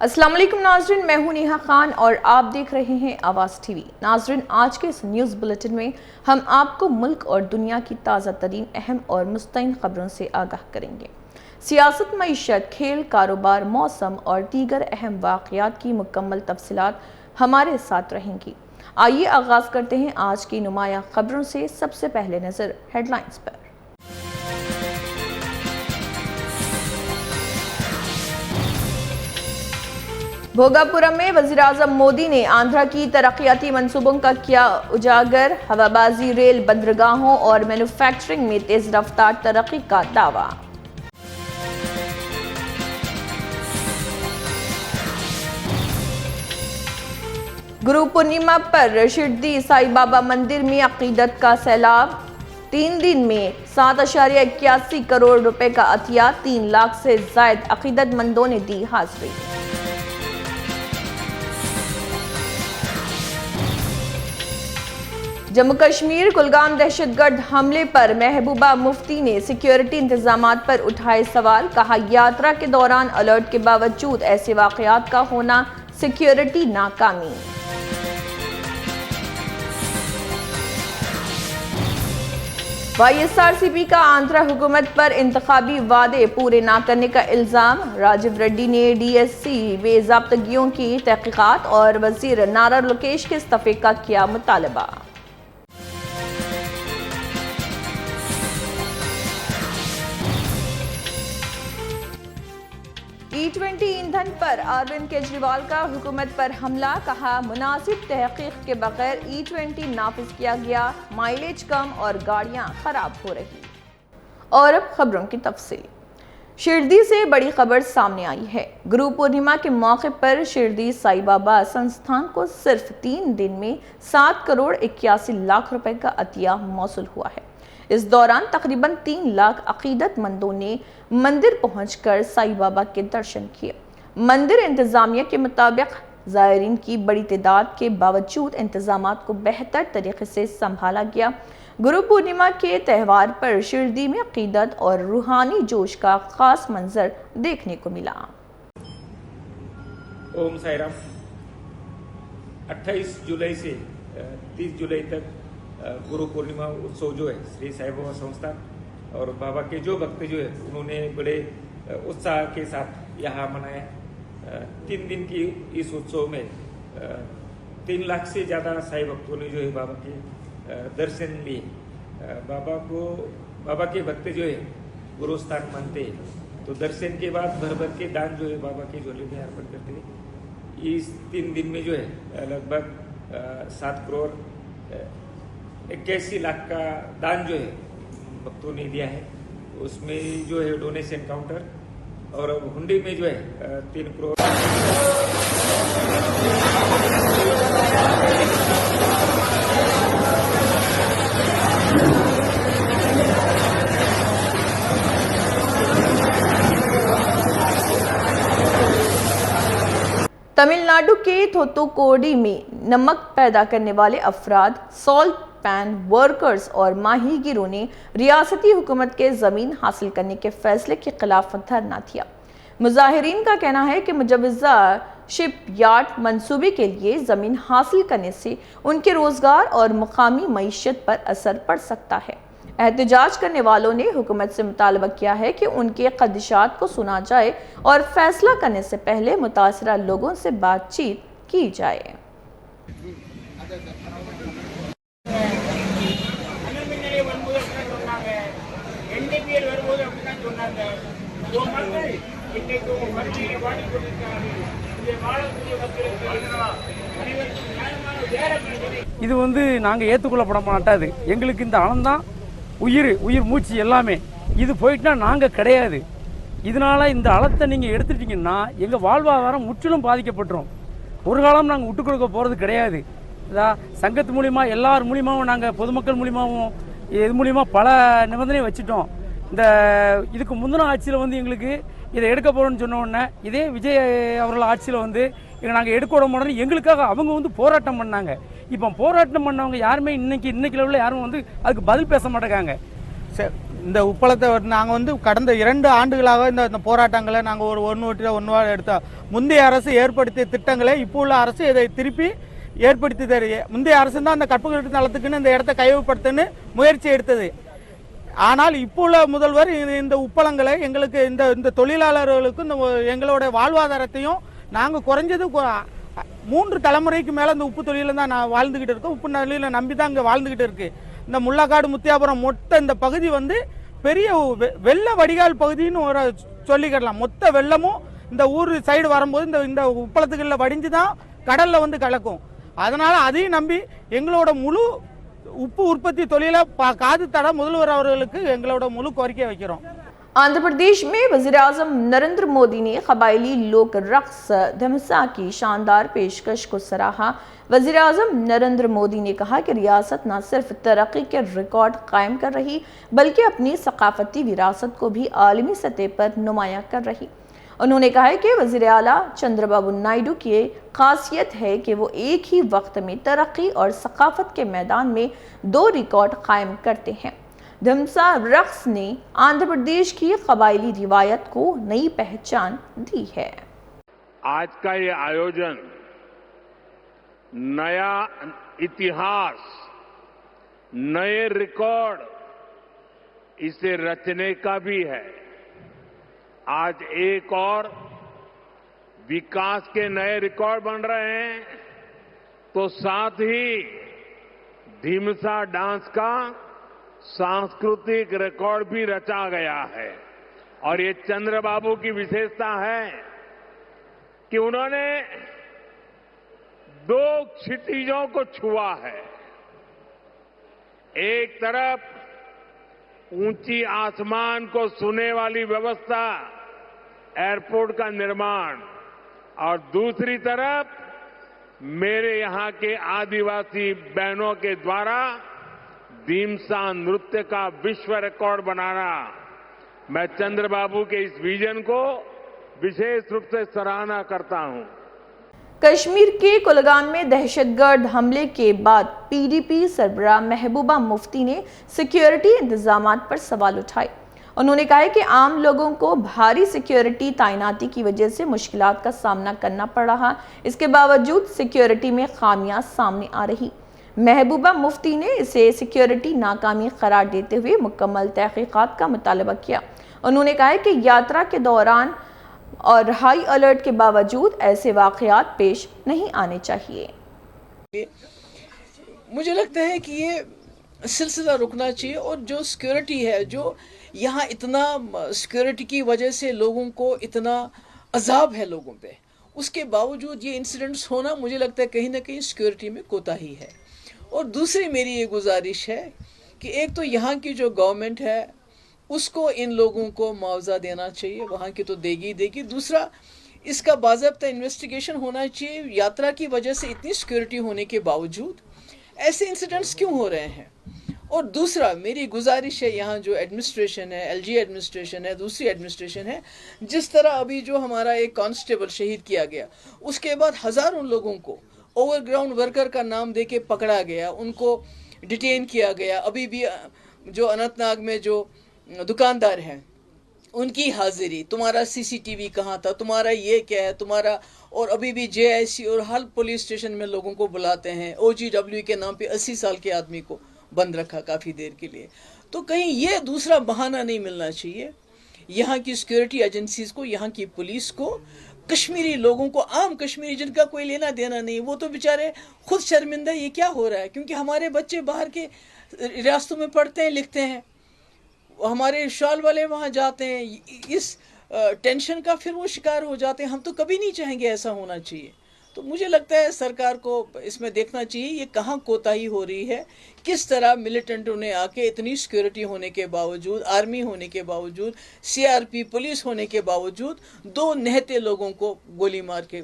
अस्सलाम वालेकुम नाज़रीन, मैं हूं नेहा खान और आप देख रहे हैं आवाज़ टीवी। नाज़रीन, आज के इस न्यूज़ बुलेटिन में हम आपको मुल्क और दुनिया की ताज़ा तरीन अहम और मुस्तैन खबरों से आगाह करेंगे। सियासत, मईशत, खेल, कारोबार, मौसम और दीगर अहम वाक़यात की मुकम्मल तफसीलात हमारे साथ रहेंगी। आइए आगाज़ करते हैं आज की नुमाया खबरों से। सबसे पहले नज़र हेडलाइंस पर। भोगापुरम में वज़ीर-ए-आज़म मोदी ने आंध्रा की तरक्याती मंसूबों का किया उजागर। हवाबाजी, रेल, बंदरगाहों और मैन्युफैक्चरिंग में तेज रफ्तार तरक्की का दावा। गुरु पूर्णिमा पर शिरडी साई बाबा मंदिर में अकीदत का सैलाब। 3 दिन में 7.81 करोड़ रुपए का अतिया, 3 लाख से जायद अकीदतमंदों ने दी हाजिरी। जम्मू कश्मीर कुलगाम दहशतगर्द हमले पर महबूबा मुफ्ती ने सिक्योरिटी इंतजामात पर उठाए सवाल। कहा, यात्रा के दौरान अलर्ट के बावजूद ऐसे वाकयात का होना सिक्योरिटी नाकामी। YSRCP का आंध्रा हुकूमत पर इंतखाबी वादे पूरे न करने का इल्जाम। राजीव रेड्डी ने DSC बेज़ाब्तगियों की तहकीकात और वजीर नारा लोकेश के इस्तीफे का किया मुतालबा। E20 ईंधन पर अरविंद केजरीवाल का हुकूमत पर हमला। कहा, मुनासिब तहकीक के बगैर E20 नाफिज किया गया, माइलेज कम और गाड़ियां खराब हो रही। और अब खबरों की तफसील। शिरडी से बड़ी खबर सामने आई है। गुरु पूर्णिमा के मौके पर शिरडी साई बाबा संस्थान को सिर्फ 3 दिन में 7 करोड़ 81 लाख रुपए का अतिया मौसूल हुआ है। इस दौरान तकरीबन 3 लाख अकीदतमंदों ने मंदिर पहुंचकर साई बाबा के दर्शन किए। मंदिर इंतजामिया के मुताबिक ज़ायरीन की बड़ी तादाद के बावजूद इंतजामात को बेहतर तरीके से संभाला गया। गुरु पूर्णिमा के त्यौहार पर शिरडी में अकीदत और रूहानी जोश का खास मंजर देखने को मिला। ओम साई राम। 28 जुलाई से 30 जुलाई तक गुरु पूर्णिमा उत्सव जो है श्री साई बाबा संस्थान और बाबा के जो भक्त जो है उन्होंने बड़े उत्साह के साथ यहाँ मनाया। 3 दिन की इस उत्सव में 3 लाख से ज़्यादा साई भक्तों ने जो है बाबा के दर्शन लिए। बाबा के भक्त जो है गुरु स्थान मानते हैं, तो दर्शन के बाद भर भर के दान जो है बाबा के झोले में अर्पण करते हैं। इस 3 दिन में जो है लगभग 7 करोड़ 81 लाख का दान जो है भक्तों ने दिया है। उसमें जो है डोनेशन काउंटर और हुंडी में जो है 3 करोड़। तमिलनाडु के थोतुकोडी में नमक पैदा करने वाले अफराद, सॉल्ट पैन वर्कर्स और माहीगीरों ने रियासती हुकूमत के ज़मीन हासिल करने के फैसले के खिलाफ धरना दिया। मुजाहिरीन का कहना है कि मुजवज़ा शिप यार्ड मंसूबे के लिए ज़मीन हासिल करने से उनके रोज़गार और मुकामी मईशत पर असर पड़ सकता है। एहतजाज करने वालों ने हुकूमत से मुतालबा किया है कि उनके ख़दशात को सुना जाए और फैसला करने से पहले मुतासरा लोगों से बातचीत की जाए। இது நாங்கள் ஏற்றுக்கொள்ளப்பட மாட்டாது. எங்களுக்கு இந்த அளம்தான் உயிர் மூச்சு எல்லாமே. இது போயிட்டுனா நாங்கள் கிடையாது. இதனால் இந்த அளத்தை நீங்கள் எடுத்துட்டீங்கன்னா எங்கள் வாழ்வாதாரம் முற்றிலும் பாதிக்கப்பட்டுரும். ஒரு காலம் நாங்கள் விட்டு கொடுக்க போகிறது கிடையாது. சங்கத்து மூலிமா எல்லார் மூலியமாகவும் நாங்கள் பொதுமக்கள் மூலியமாகவும் இது மூலிமா பல நிபந்தனை வச்சுட்டோம். இதுக்கு முந்தின ஆட்சியில் எங்களுக்கு இதை எடுக்க போகிறோன்னு சொன்ன உடனே இதே விஜய் அவர்கள் ஆட்சியில் நாங்கள் எடுக்க விட மாட்டோம்னு எங்களுக்காக அவங்க போராட்டம் பண்ணாங்க. இப்போ போராட்டம் பண்ணவங்க யாருமே இன்னைக்கு லெவலில் யாரும் அதுக்கு பதில் பேச மாட்டேங்காங்க. இந்த உப்பளத்தை நாங்கள் வந்து கடந்த 2 ஆண்டுகளாக இந்த போராட்டங்களை நாங்கள் ஒரு ஒன்று எடுத்த முந்தைய அரசு ஏற்படுத்திய திட்டங்களை இப்போ உள்ள அரசு இதை திருப்பி ஏற்படுத்தி தருது. முந்தைய அரசு தான் அந்த கற்பகட்டு தளத்துக்குன்னு இந்த இடத்தை கையகப்படுத்தன்னு முயற்சி எடுத்தது. ஆனால் இப்போ உள்ள முதல்வர் இந்த உப்பளங்களை எங்களுக்கு இந்த தொழிலாளர்களுக்கு எங்களோட வாழ்வாதாரத்தையும் நாங்கள் குறைஞ்சது 3 தலைமுறைக்கு மேலே இந்த உப்பு தொழிலில் தான் நான் வாழ்ந்துக்கிட்டு இருக்கோம். உப்பு தொழிலை நம்பி தான் இங்கே வாழ்ந்துக்கிட்டு இருக்கு. இந்த முள்ளக்காடு முத்தியாபுரம் மொத்த இந்த பகுதி வந்து பெரிய வெள்ள வடிகால் பகுதின்னு ஒரு சொல்லிக்கிடலாம். மொத்த வெள்ளமும் இந்த ஊர் சைடு வரும்போது இந்த உப்பளத்துகளில் வடிஞ்சு தான் கடலில் வந்து கலக்கும். அதனால் அதையும் நம்பி எங்களோட முழு உப்பு உற்பத்தி தொழிலை காது தட முதல்வர் அவர்களுக்கு எங்களோட முழு கோரிக்கை வைக்கிறோம். आंध्र प्रदेश में वज़ीर-ए-आज़म नरेंद्र मोदी ने कबायली लोक रक्स धमसा की शानदार पेशकश को सराहा। वज़ीर-ए-आज़म नरेंद्र मोदी ने कहा कि रियासत न सिर्फ तरक्की के रिकॉर्ड कायम कर रही बल्कि अपनी सकाफती विरासत को भी आलमी सतह पर नुमायां कर रही। उन्होंने कहा है कि वज़ीर आला चंद्रबाबू नायडू की खासियत है कि वो एक ही वक्त में तरक्की और सकाफत के मैदान में 2 रिकॉर्ड कायम करते हैं। धमसा रक्स ने आंध्र प्रदेश की कबायली रिवायत को नई पहचान दी है। आज का ये आयोजन नया इतिहास, नए रिकॉर्ड इसे रचने का भी है। आज एक और विकास के नए रिकॉर्ड बन रहे हैं, तो साथ ही ढीमसा डांस का सांस्कृतिक रिकॉर्ड भी रचा गया है। और ये चंद्रबाबू की विशेषता है कि उन्होंने 2 क्षितिजों को छुआ है। एक तरफ ऊंची आसमान को छूने वाली व्यवस्था, एयरपोर्ट का निर्माण, और दूसरी तरफ मेरे यहां के आदिवासी बहनों के द्वारा ढीमसा नृत्य का विश्व रिकॉर्ड बनाना। मैं चंद्रबाबू के इस विजन को विशेष रूप से सराहना करता हूं। कश्मीर के कुलगाम में दहशतगर्द हमले के बाद पीडीपी सरबराह महबूबा मुफ्ती ने सिक्योरिटी इंतजामात पर सवाल उठाए। उन्होंने कहा है कि आम लोगों को भारी सिक्योरिटी तैनाती की वजह से मुश्किलात का सामना करना पड़ रहा। इसके बावजूद सिक्योरिटी में खामियां सामने आ रही। महबूबा मुफ्ती ने इसे सिक्योरिटी नाकामी करार देते हुए मुकम्मल तहकीकात का मुतालबा किया। उन्होंने कहा है कि यात्रा के दौरान और हाई अलर्ट के बावजूद ऐसे वाकयात पेश नहीं आने चाहिए। मुझे लगता है कि ये सिलसिला रुकना चाहिए, और जो सिक्योरिटी है, जो यहाँ इतना सिक्योरिटी की वजह से लोगों को इतना अजाब है लोगों पे, उसके बावजूद ये इंसिडेंट्स होना, मुझे लगता है कहीं ना कहीं सिक्योरिटी में कोताही है। और दूसरी मेरी ये गुजारिश है कि एक तो यहाँ की जो गवर्नमेंट है उसको इन लोगों को मुआवजा देना चाहिए, वहाँ की तो देगी। दूसरा, इसका बाज़ाब्ता इन्वेस्टिगेशन होना चाहिए। यात्रा की वजह से इतनी सिक्योरिटी होने के बावजूद ऐसे इंसिडेंट्स क्यों हो रहे हैं। और दूसरा मेरी गुजारिश है, यहाँ जो एडमिनिस्ट्रेशन है, एलजी एडमिनिस्ट्रेशन है, दूसरी एडमिनिस्ट्रेशन है, जिस तरह अभी जो हमारा एक कांस्टेबल शहीद किया गया, उसके बाद हज़ारों लोगों को ओवरग्राउंड वर्कर का नाम देके पकड़ा गया, उनको डिटेन किया गया। अभी भी जो अनंतनाग में जो दुकानदार हैं उनकी हाजिरी, तुम्हारा सीसीटीवी कहाँ था, तुम्हारा ये क्या है, तुम्हारा, और अभी भी जेआईसी और हर पुलिस स्टेशन में लोगों को बुलाते हैं। ओजीडब्ल्यू के नाम पे 80 साल के आदमी को बंद रखा काफ़ी देर के लिए। तो कहीं ये दूसरा बहाना नहीं मिलना चाहिए यहाँ की सिक्योरिटी एजेंसीज को, यहाँ की पुलिस को, कश्मीरी लोगों को, आम कश्मीरी जिनका कोई लेना देना नहीं, वो तो बेचारे खुद शर्मिंदा ये क्या हो रहा है, क्योंकि हमारे बच्चे बाहर के रियासतों में पढ़ते हैं, लिखते हैं, हमारे शॉल वाले वहाँ जाते हैं, इस टेंशन का फिर वो शिकार हो जाते हैं। हम तो कभी नहीं चाहेंगे ऐसा होना चाहिए। तो मुझे लगता है सरकार को इसमें देखना चाहिए ये कहाँ कोताही हो रही है, किस तरह मिलिटेंटों ने आके इतनी सिक्योरिटी होने के बावजूद, आर्मी होने के बावजूद, सीआरपी पुलिस होने के बावजूद 2 निहत्थे लोगों को गोली मार के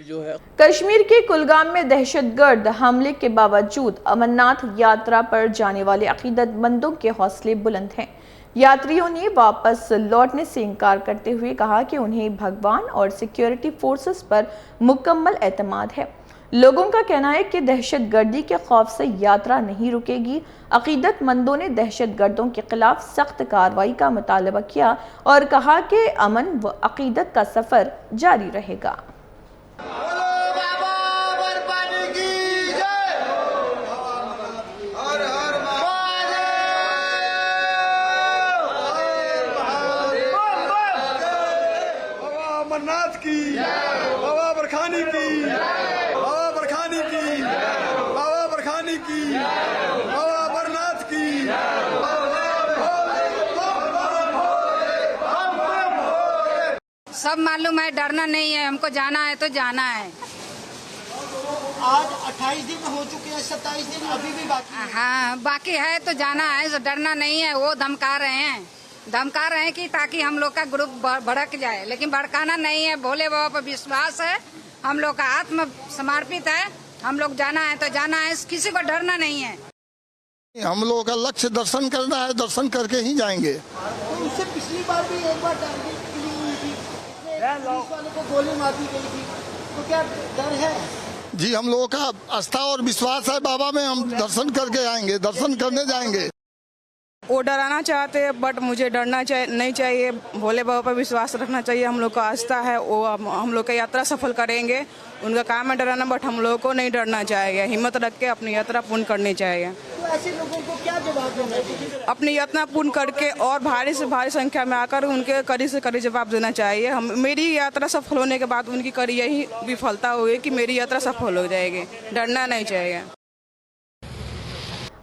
जो है। कश्मीर के कुलगाम में दहशतगर्द हमले के बावजूद अमरनाथ यात्रा पर जाने वाले अकीदतमंदों के हौसले बुलंद हैं। यात्रियों ने वापस लौटने से इनकार करते हुए कहा कि उन्हें भगवान और सिक्योरिटी फोर्सेस पर मुकम्मल एतमाद है। लोगों का कहना है कि दहशतगर्दी के खौफ से यात्रा नहीं रुकेगी। अकीदतमंदों ने दहशतगर्दों के खिलाफ सख्त कार्रवाई का मुतालबा किया और कहा कि अमन व अकीदत का सफर जारी रहेगा। अमरनाथ की, बाबा बरखानी की, बाबा बरखानी की, बाबा बरखानी की, बाबा अमरनाथ की। सब मालूम है, डरना नहीं है, हमको जाना है तो जाना है। आज 28 दिन हो चुके हैं, 27 दिन अभी भी बाकी है। हाँ, बाकी है तो जाना है, तो डरना नहीं है। वो धमका रहे हैं कि ताकि हम लोग का ग्रुप भड़क जाए, लेकिन भड़काना नहीं है। भोले बाबा पर विश्वास है, हम लोग का आत्म समर्पित है। हम लोग जाना है तो जाना है, किसी को डरना नहीं है। हम लोगों का लक्ष्य दर्शन करना है, दर्शन करके ही जाएंगे। तो उससे पिछली बार भी एक बार टारगेट क्लियर हुई थी, पुलिस वाले को गोली मार दी गई थी, तो क्या डर है? जी, हम लोगों का आस्था और विश्वास है बाबा में, हम दर्शन करके आएंगे, दर्शन करने जाएंगे। वो डराना चाहते हैं, बट मुझे डरना नहीं चाहिए। भोले बाबा पर विश्वास रखना चाहिए। हम लोग का आस्था है, वो हम लोग का यात्रा सफल करेंगे। उनका काम है डराना, बट हम लोगों को नहीं डरना चाहिए। हिम्मत रख के अपनी यात्रा पूर्ण करनी चाहिए। तो ऐसे लोगों को क्या जवाब देना चाहिए? अपनी यात्रा पूर्ण करके और भारी से भारी संख्या में आकर उनके कड़ी से कड़ी जवाब देना चाहिए। मेरी यात्रा सफल होने के बाद उनकी कड़ी यही विफलता हुई कि मेरी यात्रा सफल हो जाएगी। डरना नहीं चाहिए।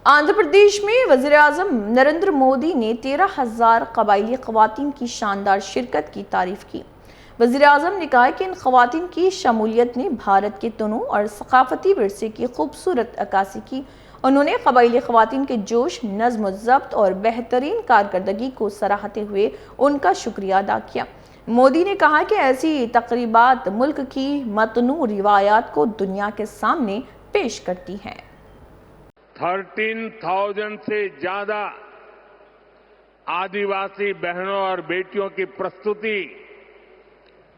आंध्र प्रदेश में वज़ीर-ए-आज़म नरेंद्र मोदी ने 13,000 कबायली ख़वातीन की शानदार शिरकत की तारीफ की। वज़ीर-ए-आज़म ने कहा कि इन ख़वातीन की शमूलियत ने भारत के तनू और सकाफती विरसे की खूबसूरत अक्कासी की। उन्होंने कबायली ख़वातीन के जोश, नज़्म व ज़ब्त और बेहतरीन कारकर्दगी को सराहते हुए उनका शुक्रिया अदा किया। मोदी ने कहा कि ऐसी तक़रीबात मुल्क की मतनू रिवायात को दुनिया के सामने पेश करती हैं। 13,000 से ज्यादा आदिवासी बहनों और बेटियों की प्रस्तुति,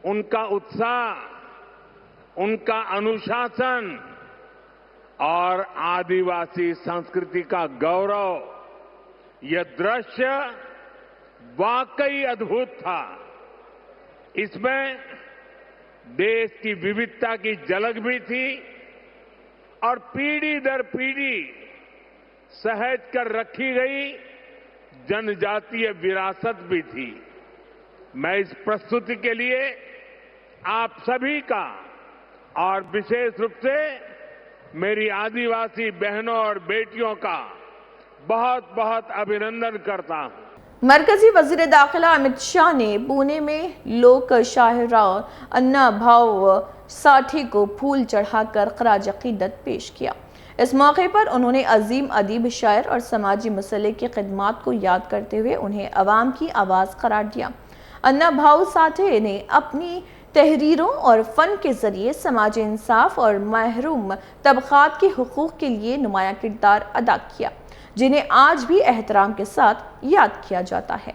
उनका उत्साह, उनका अनुशासन और आदिवासी संस्कृति का गौरव, यह दृश्य वाकई अद्भुत था। इसमें देश की विविधता की झलक भी थी और पीढ़ी दर पीढ़ी सहेज कर रखी गई जनजातीय विरासत भी थी। मैं इस प्रस्तुति के लिए आप सभी का और विशेष रूप से मेरी आदिवासी बहनों और बेटियों का बहुत बहुत अभिनंदन करता हूं। मरकजी वजीर दाखिला अमित शाह ने पुणे में लोक शाहराव अन्ना भाव साठे को फूल चढ़ाकर खराज अकीदत पेश किया। इस मौके पर उन्होंने अजीम अदीब, शायर और समाजी मसले की खिदमात को याद करते हुए उन्हें अवाम की आवाज़ करार दिया। अन्ना भाव साठे ने अपनी तहरीरों और फ़न के ज़रिए समाजी इंसाफ और महरूम तबक़ात के हुकूक़ के लिए नुमाया किरदार अदा किया, जिन्हें आज भी एहतराम के साथ याद किया जाता है।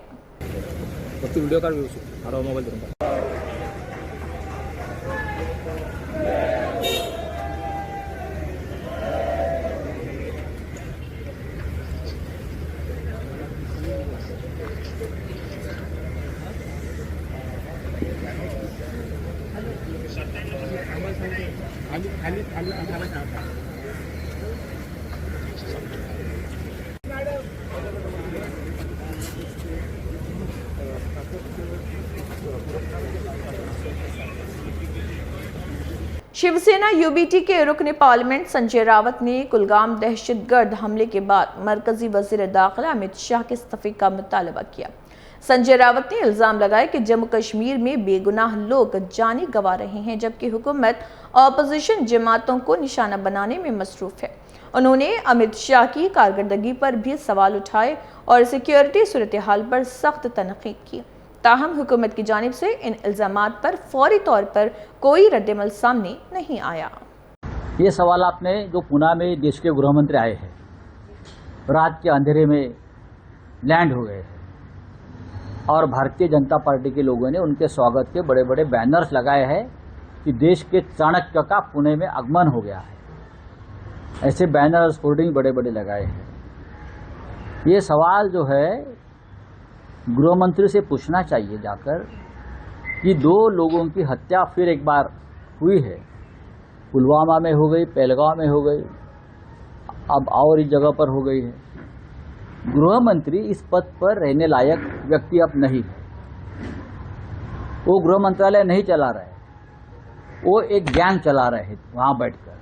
शिवसेना यूबीटी के रुकन पार्लियामेंट संजय रावत ने कुलगाम दहशतगर्द हमले के बाद मरकजी वजीर दाखिला अमित शाह के इस्तीफे का मुतालबा किया। संजय रावत ने इल्जाम लगाया कि जम्मू कश्मीर में बेगुनाह लोग जाने गंवा रहे हैं, जबकि हुकूमत अपोजिशन जमातों को निशाना बनाने में मसरूफ है। उन्होंने अमित शाह की कारकर्दगी पर भी सवाल उठाए और सिक्योरिटी सूरत हाल पर सख्त तनकीद की। ताहम हुकूमत की जानिब से इन इल्जामात पर फौरी तौर पर कोई रद्दमल सामने नहीं आया। ये सवाल आपने जो पुणे में देश के गृह मंत्री आए हैं, रात के अंधेरे में लैंड हो गए और भारतीय जनता पार्टी के लोगों ने उनके स्वागत के बड़े बड़े बैनर्स लगाए हैं कि देश के चाणक्य का पुणे में आगमन हो गया है। ऐसे बैनर्स होर्डिंग बड़े बड़े लगाए हैं। ये सवाल जो है गृह मंत्री से पूछना चाहिए जाकर कि 2 लोगों की हत्या फिर एक बार हुई है, पुलवामा में हो गई, पहलगांव में हो गई, अब और इस जगह पर हो गई है। गृह मंत्री इस पद पर रहने लायक व्यक्ति अब नहीं है। वो गृह मंत्रालय नहीं चला रहे, वो एक गैंग चला रहे हैं वहाँ बैठकर।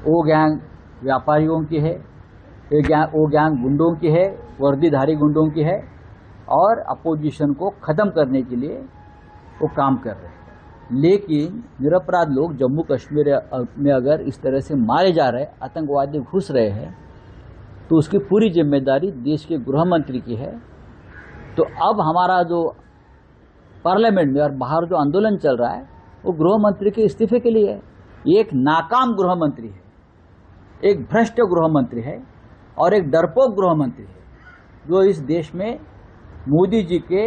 वो गैंग व्यापारियों की है, वो गैंग गुंडों की है, वर्दीधारी गुंडों की है, और अपोजिशन को ख़त्म करने के लिए वो काम कर रहे हैं। लेकिन निरपराध लोग जम्मू कश्मीर में अगर इस तरह से मारे जा रहे, आतंकवादी घुस रहे हैं, तो उसकी पूरी जिम्मेदारी देश के गृह मंत्री की है। तो अब हमारा जो पार्लियामेंट में और बाहर जो आंदोलन चल रहा है वो गृह मंत्री के इस्तीफे के लिए है। ये एक नाकाम गृह मंत्री है, एक भ्रष्ट गृह मंत्री है और एक डरपोक गृह मंत्री है जो इस देश में मोदी जी के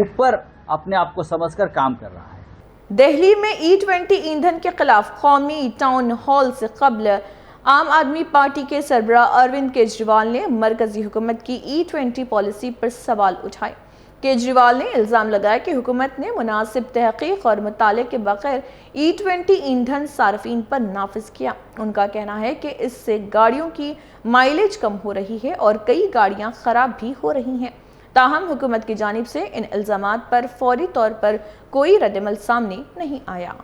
ऊपर अपने आप को समझकर काम कर रहा है। दिल्ली में E20 ईंधन के खिलाफ कौमी टाउन हॉल से कबल आम आदमी पार्टी के सरबराह अरविंद केजरीवाल ने मरकजी हुकूमत की E20 पॉलिसी पर सवाल उठाए। केजरीवाल ने इल्जाम लगाया कि हुकूमत ने मुनासिब तहकीक और मुताले के बगैर E20 ईंधन सार्फिन पर नाफिज किया। उनका कहना है कि इससे गाड़ियों की माइलेज कम हो रही है और कई गाड़ियां खराब भी हो रही हैं। ताहम हुकूमत की जानिब से इन इल्जामात पर फौरी तौर पर कोई रद्दमल सामने नहीं आया।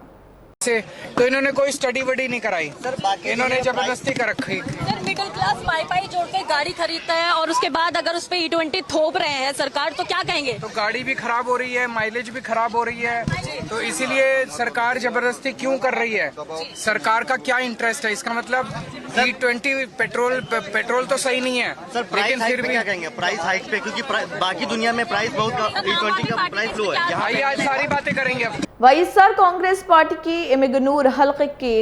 तो इन्होंने कोई स्टडी वडी नहीं कराई सर, इन्होंने जबरदस्ती कर रखी। सर मिडिल क्लास पाई जोड़ के गाड़ी खरीदता है और उसके बाद अगर उस पे E20 थोप रहे हैं सरकार, तो क्या कहेंगे? तो गाड़ी भी खराब हो रही है, माइलेज भी खराब हो रही है, तो इसीलिए सरकार जबरदस्ती क्यों कर रही है? सरकार का क्या इंटरेस्ट है? इसका मतलब E20 पेट्रोल तो सही नहीं है सर, लेकिन फिर भी क्या कहेंगे प्राइस हाइक पे, क्योंकि बाकी दुनिया में प्राइस बहुत E20 का प्राइस लो है। आइए आज सारी बातें करेंगे। वाईएसआर कांग्रेस पार्टी की एमिगनूर हल्के के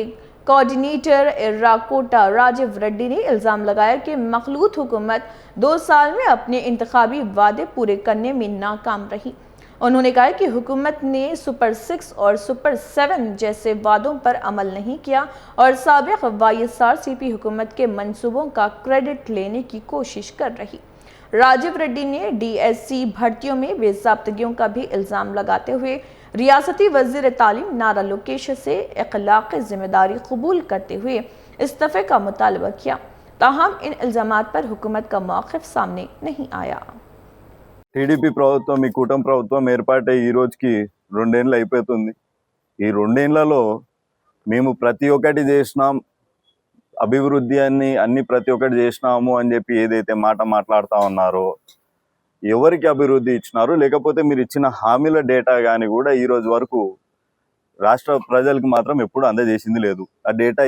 कोऑर्डिनेटर इर्राकोटा राजीव रेड्डी ने इल्जाम लगाया कि मखलूत हुकूमत 2 साल में अपने इंतखाबी वादे पूरे करने में नाकाम रही। उन्होंने कहा कि हुकूमत ने सुपर 6 और सुपर 7 जैसे वादों पर अमल नहीं किया और साबिक वाईएसआरसीपी हुकूमत के मंसूबों का क्रेडिट लेने की कोशिश कर रही। राजीव रेड्डी ने DSC भर्तियों में बेज़ाब्तगियों का भी इल्जाम लगाते हुए रियासती वज़ीर तालीम नारा लोकेश से अखलाक़ी जिम्मेदारी कबूल करते हुए इस्तीफ़े का मुतालबा किया। ताहम इन इल्जामात पर हुकूमत का मौक़िफ़ सामने नहीं आया। టీడీపీ ప్రభుత్వం ఈ కూటమి ప్రభుత్వం ఏర్పాటై ఈ రోజుకి 2 ఏళ్ళు అయిపోతుంది. ఈ 2 ఏళ్లలో మేము ప్రతి ఒక్కటి చేసినాం, అభివృద్ధి అన్ని ప్రతి ఒక్కటి చేసినాము అని చెప్పి ఏదైతే మాట మాట్లాడుతూ ఉన్నారో, ఎవరికి అభివృద్ధి ఇచ్చినారు, లేకపోతే మీరు ఇచ్చిన హామీల డేటా కానీ కూడా ఈ రోజు వరకు రాష్ట్ర ప్రజలకు మాత్రం ఎప్పుడు అందజేసింది లేదు. ఆ డేటా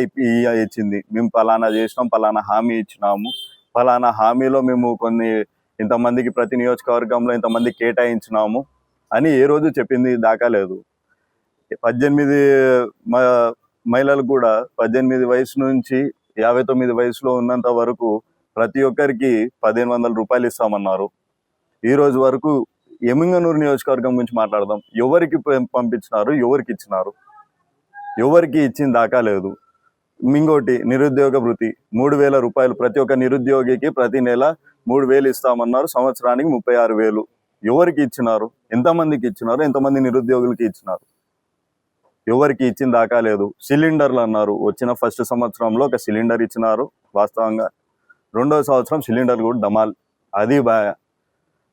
ఇచ్చింది, మేము పలానా చేసినాం, పలానా హామీ ఇచ్చినాము, పలానా హామీలో మేము కొన్ని ఇంతమందికి ప్రతి నియోజకవర్గంలో ఇంతమంది కేటాయించినాము అని ఏ రోజు చెప్పింది దాకా లేదు. 18 మహిళలకు కూడా 18 వయసు నుంచి 59 వయసులో ఉన్నంత వరకు ప్రతి ఒక్కరికి 1500 రూపాయలు ఇస్తామన్నారు. ఈ రోజు వరకు ఎమింగనూరు నియోజకవర్గం గురించి మాట్లాడదాం, ఎవరికి పంపించినారు, ఎవరికి ఇచ్చినారు, ఎవరికి ఇచ్చిన దాకా లేదు. ఇంకోటి నిరుద్యోగ వృత్తి 3000 రూపాయలు ప్రతి ఒక్క నిరుద్యోగికి ప్రతి నెల 3000 ఇస్తామన్నారు, సంవత్సరానికి 36,000. ఎవరికి ఇచ్చినారు, ఎంతమందికి ఇచ్చినారు, ఎంతమంది నిరుద్యోగులకి ఇచ్చినారు, ఎవరికి ఇచ్చిన దాకా లేదు. సిలిండర్లు అన్నారు, వచ్చిన ఫస్ట్ సంవత్సరంలో ఒక సిలిండర్ ఇచ్చినారు వాస్తవంగా, 2వ సంవత్సరం సిలిండర్లు కూడా డమాల్, అది బాయ.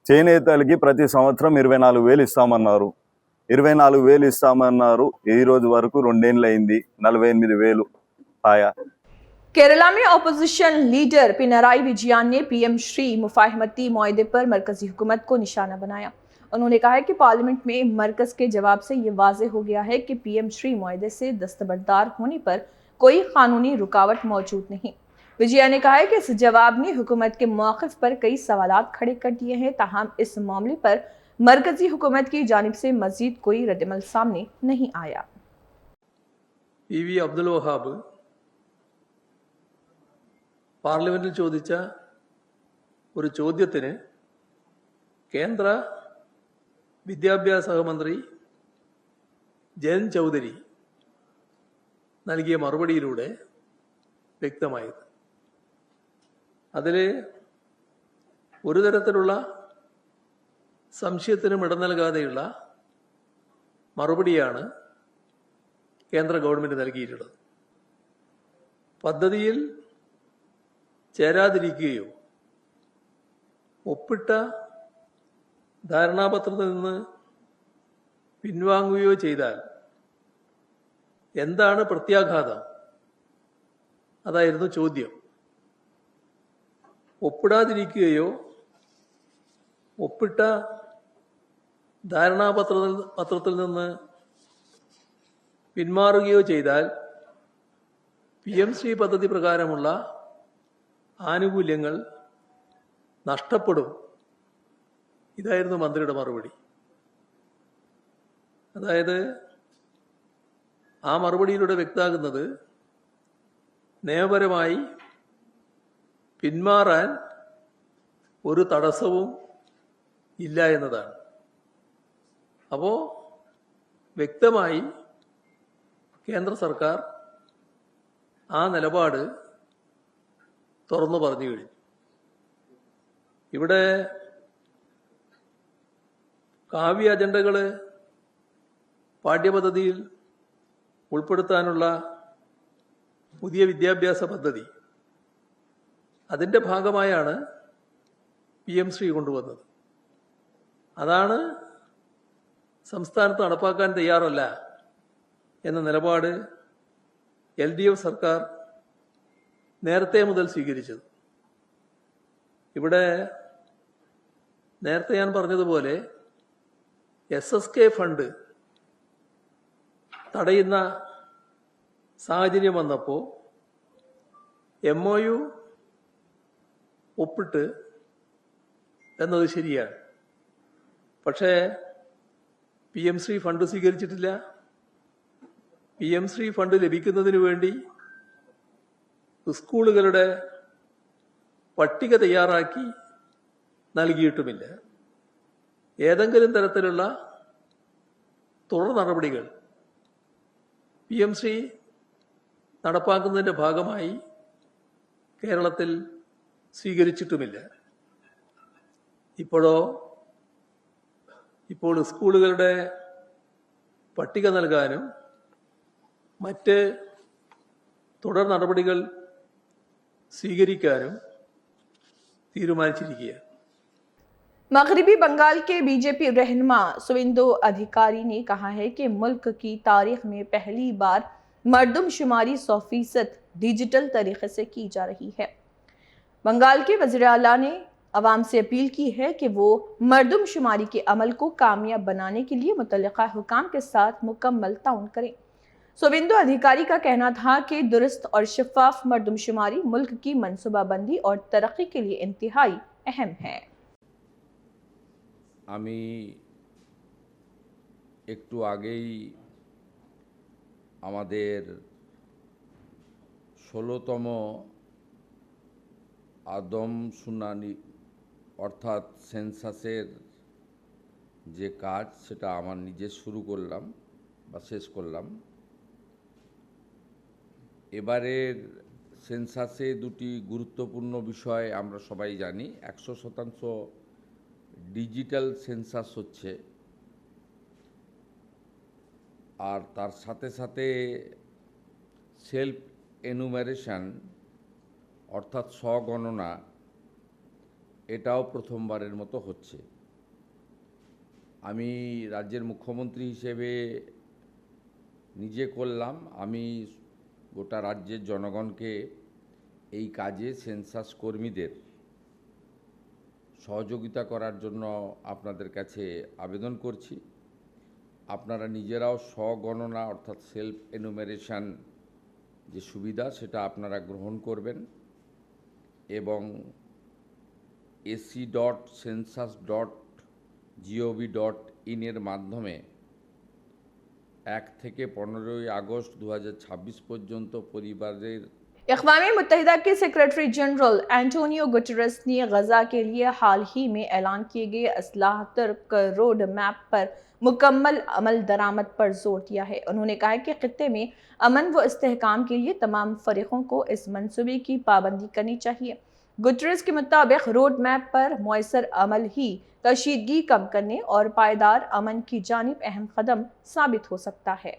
చేనేతలకి ప్రతి సంవత్సరం 24,000 ఇస్తామన్నారు, 24,000 ఇస్తామన్నారు, ఈ రోజు వరకు 2 ఏళ్ళు అయింది, 48,000 आया। केरला में ऑपोजिशन लीडर पिनराई विजयन ने PM श्री मुफाहमती मुआहदे पर मरकजी हुकूमत को निशाना बनाया। उन्होंने कहा है कि पार्लियामेंट में मरकज के जवाब से ये वाज़ेह हो गया है कि PM श्री मुआहदे से दस्तबरदार होने पर कोई कानूनी रुकावट मौजूद नहीं। विजयन ने कहा है कि इस जवाब ने हुकूमत के मौक़िफ़ पर कई सवालात खड़े कर दिए हैं। ताहम इस मामले पर मरकजी हुकूमत की जानिब से मज़ीद कोई रद्दमल सामने नहीं आया। PV അബ്ദുൽ വഹാബ് പാർലമെന്റിൽ ചോദിച്ച ഒരു ചോദ്യത്തിന് കേന്ദ്ര വിദ്യാഭ്യാസ സഹമന്ത്രി ജയന്ത് ചൗധരി നൽകിയ മറുപടിയിലൂടെ വ്യക്തമായത്. അതിൽ ഒരു തരത്തിലുള്ള സംശയത്തിനും ഇട നൽകാതെയുള്ള മറുപടിയാണ് കേന്ദ്ര ഗവൺമെന്റ് നൽകിയിട്ടുള്ളത്. പദ്ധതിയിൽ ചേരാതിരിക്കുകയോ ഒപ്പിട്ട ധാരണാപത്രത്തിൽ നിന്ന് പിൻവാങ്ങുകയോ ചെയ്താൽ എന്താണ് പ്രത്യാഘാതം? അതായിരുന്നു ചോദ്യം. ഒപ്പിടാതിരിക്കുകയോ ഒപ്പിട്ട ധാരണാപത്രത്തിൽ നിന്ന് പിന്മാറുകയോ ചെയ്താൽ PMC പദ്ധതി പ്രകാരമുള്ള ആനുകൂല്യങ്ങൾ നഷ്ടപ്പെടും. ഇതായിരുന്നു മന്ത്രിയുടെ മറുപടി. അതായത് ആ മറുപടിയിലൂടെ വ്യക്തമാകുന്നത് നിയമപരമായി പിന്മാറാൻ ഒരു തടസ്സവും ഇല്ല എന്നതാണ്. അപ്പോൾ വ്യക്തമായി കേന്ദ്ര സർക്കാർ ആ നിലപാട് തുറന്നു പറഞ്ഞു കഴിഞ്ഞു. ഇവിടെ കാവ്യ അജണ്ടകൾ പാഠ്യപദ്ധതിയിൽ ഉൾപ്പെടുത്താനുള്ള പുതിയ വിദ്യാഭ്യാസ പദ്ധതി, അതിൻ്റെ ഭാഗമായാണ് PMC കൊണ്ടുവന്നത്. അതാണ് സംസ്ഥാനത്ത് നടപ്പാക്കാൻ തയ്യാറല്ല എന്ന നിലപാട് LDF സർക്കാർ നേരത്തെ മുതൽ സ്വീകരിച്ചത്. ഇവിടെ നേരത്തെ ഞാൻ പറഞ്ഞതുപോലെ SSK ഫണ്ട് തടയുന്ന സാഹചര്യം വന്നപ്പോൾ MOU ഒപ്പിട്ട് എന്നത് ശരിയാണ്. പക്ഷേ PMC ഫണ്ട് സ്വീകരിച്ചിട്ടില്ല. PMC ഫണ്ട് ലഭിക്കുന്നതിന് വേണ്ടി സ്കൂളുകളുടെ പട്ടിക തയ്യാറാക്കി നൽകിയിട്ടുമില്ല. ഏതെങ്കിലും തരത്തിലുള്ള തുടർ നടപടികൾ PMC നടപ്പാക്കുന്നതിൻ്റെ ഭാഗമായി കേരളത്തിൽ സ്വീകരിച്ചിട്ടുമില്ല. ഇപ്പോൾ സ്കൂളുകളുടെ പട്ടിക നൽകാനും മറ്റ് തുടർ നടപടികൾ സ്വീകരിക്കാനും തീരുമാനിച്ചിരിക്കുകയാണ്. मगरबी बंगाल के बीजेपी रहनुमा सुवेंदु अधिकारी ने कहा है कि मुल्क की तारीख में पहली बार मरदमशुमारी 100% डिजिटल तरीके से की जा रही है। बंगाल के वज़ीर आला ने अवाम से अपील की है कि वो मरदमशुमारी के अमल को कामयाब बनाने के लिए मुतल्लिका हुकाम के साथ मुकम्मल ताउन करें। सुवेंदु अधिकारी का कहना था कि दुरुस्त और शफाफ मरदमशुमारी मुल्क की मनसूबाबंदी और तरक्की के लिए इंतहाई अहम है। আমি একটু আগেই আমাদের 16তম আদমশুমারি অর্থাৎ সেন্সাসের যে কাজ সেটা আমার নিজে শুরু করলাম বা শেষ করলাম। এবারের সেন্সাসে দুটি গুরুত্বপূর্ণ বিষয় আমরা সবাই জানি। 100% ডিজিটাল সেন্সাস হচ্ছে, আর তার সাথে সাথে সেলফ এনুমারেশন অর্থাৎ স্বগণনা এটাও প্রথমবারের মতো হচ্ছে। আমি রাজ্যের মুখ্যমন্ত্রী হিসেবে নিজে করলাম, আমি গোটা রাজ্যের জনগণকে এই কাজে সেন্সাস কর্মীদের সহযোগিতা করার জন্য আপনাদের কাছে আবেদন করছি। আপনারা নিজেরাও স্বগণনা অর্থাৎ সেলফ এনুমারেশন যে সুবিধা সেটা আপনারা গ্রহণ করবেন এবং ac.census.gov.in এর মাধ্যমে 1 থেকে 15 আগস্ট 2026 পর্যন্ত পরিবারের अक़वाम मुत्तहिदा के सेक्रेटरी जनरल एंटोनियो गुटेरेस ने गजा के लिए हाल ही में ऐलान किए गए असलाह तुर्क रोड मैप पर मुकम्मल अमल दरामद पर जोर दिया है। उन्होंने कहा कि खित्ते में अमन व इस्तेहकाम के लिए तमाम फरीकों को इस मंसूबे की पाबंदी करनी चाहिए। गुटरेस के मुताबिक रोड मैप पर मुयसर अमल ही कशीदगी कम करने और पायदार अमन की जानिब अहम कदम साबित हो सकता है।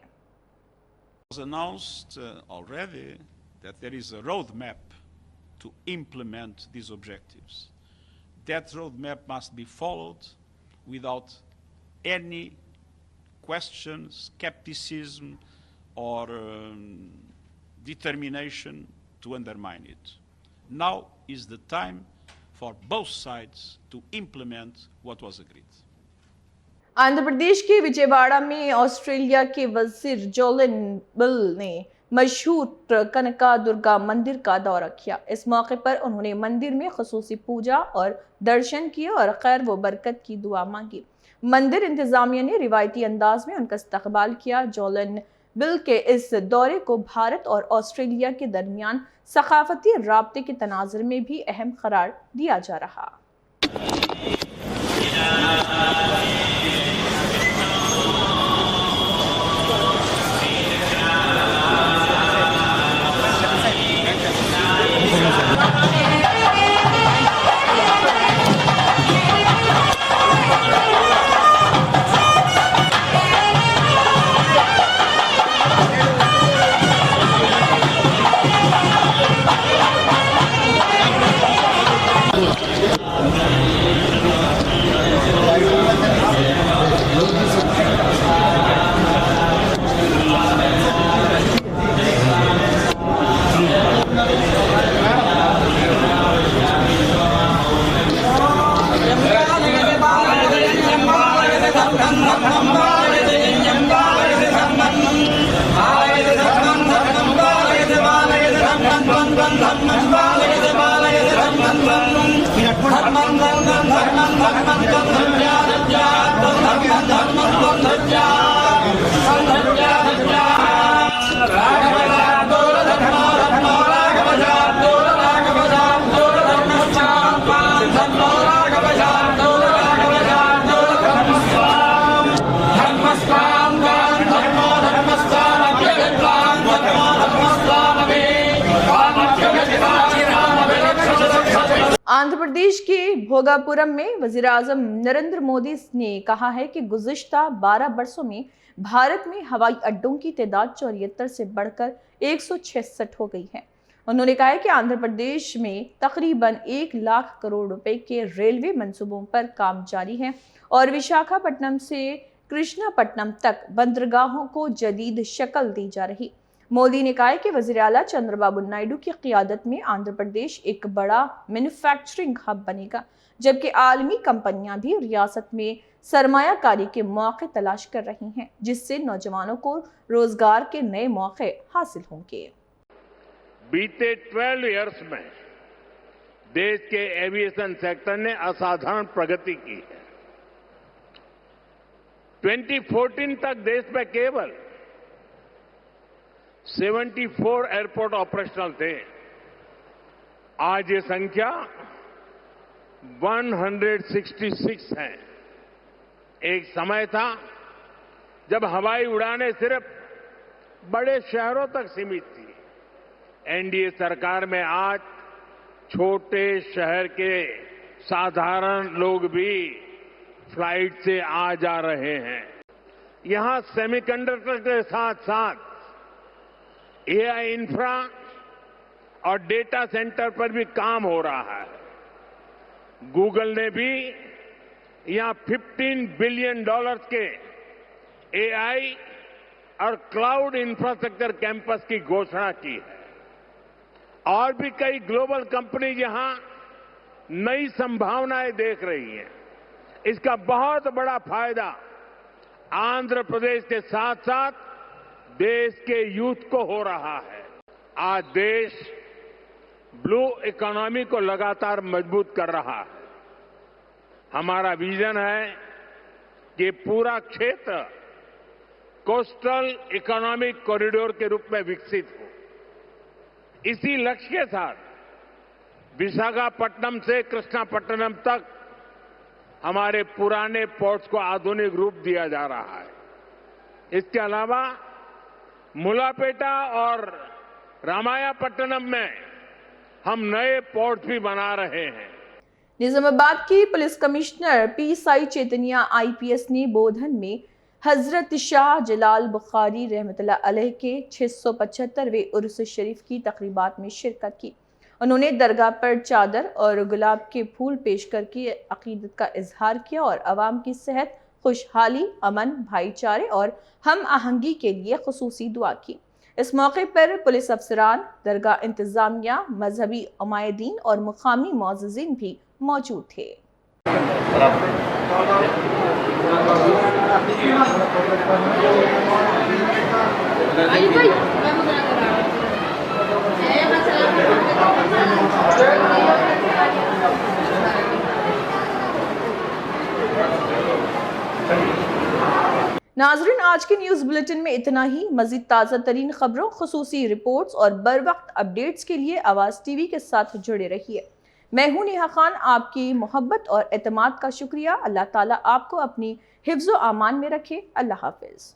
was announced already that there is a roadmap to implement these objectives. That roadmap must be followed without any question, skepticism, or determination to undermine it. Now is the time for both sides to implement what was agreed. Andhra Pradesh के विजयवाड़ा में Australia के वजीर Jolen bill ने मशहूर कनका दुर्गा मंदिर का दौरा किया। इस मौके पर उन्होंने मंदिर में खुसूसी पूजा और दर्शन किए और खैर व बरकत की दुआ मांगी। मंदिर इंतजामिया ने रिवायती अंदाज में उनका इस्तकबाल किया। जोलन बिल के इस दौरे को भारत और ऑस्ट्रेलिया के दरमियान सकाफती राब्ते के तनाजुर में भी अहम करार दिया जा रहा। आंध्र प्रदेश के भोगापुरम में वज़ीर-ए-आज़म नरेंद्र मोदी ने कहा है कि गुज़िश्ता 12 बरसों में भारत में हवाई अड्डों की तादाद 74 से बढ़कर 166 हो गई है। उन्होंने कहा है कि आंध्र प्रदेश में तकरीबन 1 लाख करोड़ रुपए के रेलवे मंसूबों पर काम जारी है और विशाखापट्टनम से कृष्णापट्टनम तक बंदरगाहों को जदीद शक्ल दी जा रही। मोदी ने कहा कि वज़ीर आला चंद्रबाबू नायडू की क़ियादत में आंध्र प्रदेश एक बड़ा मैन्युफैक्चरिंग हब बनेगा, जबकि आलमी कंपनियां भी रियासत में सरमायाकारी के मौके तलाश कर रही हैं, जिससे नौजवानों को रोजगार के नए मौके हासिल होंगे। बीते 12 इयर्स में देश के एविएशन सेक्टर ने असाधारण प्रगति की है। 2014 तक देश में केवल 74 एयरपोर्ट ऑपरेशनल थे। आज ये संख्या 166 है। एक समय था जब हवाई उड़ानें सिर्फ बड़े शहरों तक सीमित थी। एनडीए सरकार में आज छोटे शहर के साधारण लोग भी फ्लाइट से आ जा रहे हैं। यहां सेमीकंडक्टर के साथ साथ एआई इंफ्रा और डेटा सेंटर पर भी काम हो रहा है। गूगल ने भी यहां $15 बिलियन के एआई और क्लाउड इंफ्रास्ट्रक्चर कैंपस की घोषणा की है। और भी कई ग्लोबल कंपनी यहां नई संभावनाएं देख रही हैं। इसका बहुत बड़ा फायदा आंध्र प्रदेश के साथ साथ देश के यूथ को हो रहा है। आज देश ब्लू इकोनॉमी को लगातार मजबूत कर रहा है। हमारा विजन है कि पूरा क्षेत्र कोस्टल इकोनॉमिक कॉरिडोर के रूप में विकसित हो। इसी लक्ष्य के साथ विशाखापट्टनम से कृष्णापट्टनम तक हमारे पुराने पोर्ट्स को आधुनिक रूप दिया जा रहा है। इसके अलावा मुलापेटा और रामायापट्टनम में हम नए पोर्ट भी बना रहे हैं। निजामाबाद की police commissioner P Sai Chaitanya IPS ने बोधन में हजरत शाह जलाल बुखारी रहमतुल्लाह अलैह के 675वें उर्स शरीफ की तकरीबात में शिरकत की। उन्होंने दरगाह पर चादर और गुलाब के फूल पेश करके अकीदत का इजहार किया और अवाम की सेहत, खुशहाली, अमन, भाईचारे और हम आहंगी के लिए खुसूसी दुआ की। इस मौके पर पुलिस अफसरान, दरगाह इंतजामिया, मजहबी उमायदीन और मुकामी मोअज़्ज़िज़ीन भी मौजूद थे। नाजरीन, आज के न्यूज़ बुलेटिन में इतना ही। मज़ीद ताज़ा तरीन खबरों, खुसूसी रिपोर्ट्स और बर वक्त अपडेट्स के लिए आवाज़ TV के साथ जुड़े रहिए। मैं हूं नेहा खान। आपकी मोहब्बत और एतमाद का शुक्रिया। अल्लाह ताला आपको अपनी हिफ्ज़ व आमान में रखे। अल्लाह हाफ़िज़।